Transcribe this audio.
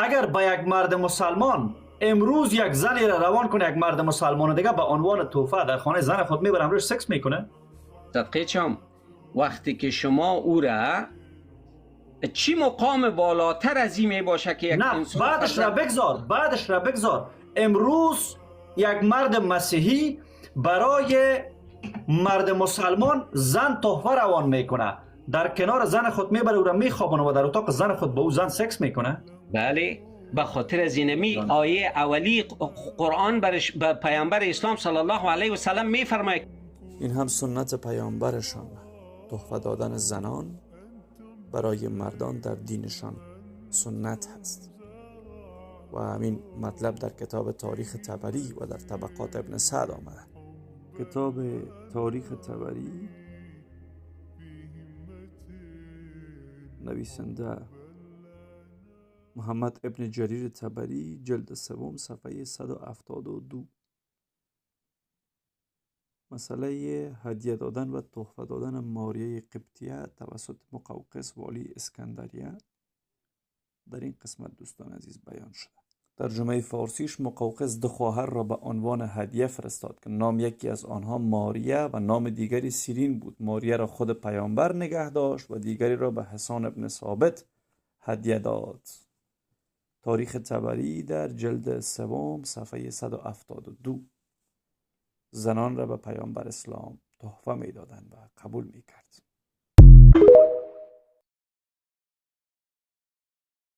اگر به یک مرد مسلمان امروز یک زنی را روان کنه، یک مرد مسلمان دیگه به عنوان تحفه در خانه زن خود میبره، امروز سکس میکنه. صدقه چم وقتی که شما او را چی مقام بالاتر از این می باشه که یک نه، انسان بعدش را بگذار. امروز یک مرد مسیحی برای مرد مسلمان زن تحفه روان میکنه، در کنار زن خود میبره او را میخوابونه و در اتاق زن خود با او زن سکس میکنه. بله، به خاطر از اینمی آیه اولی قرآن به پیامبر اسلام صلی الله علیه و سلم میفرماید این هم سنت پیامبرشان، تحفه دادن زنان برای مردان در دینشان سنت هست. و همین مطلب در کتاب تاریخ طبری و در طبقات ابن سعد آمده. کتاب تاریخ طبری، نویسنده محمد ابن جریر طبری، جلد سوم، صفحه 172. مسئله هدیه دادن و تحفه دادن ماریه قبطیه توسط مقوقس والی اسکندریه در این قسمت دوستان عزیز بیان شده. ترجمه فارسیش: مقوقس دو خواهر را به عنوان هدیه فرستاد که نام یکی از آنها ماریه و نام دیگری سیرین بود. ماریه را خود پیامبر نگه داشت و دیگری را به حسان ابن ثابت هدیه داد. تاریخ طبری در جلد سوم، صفحه 172. زنان را به پیامبر اسلام تحفه می دادند و قبول می کرد.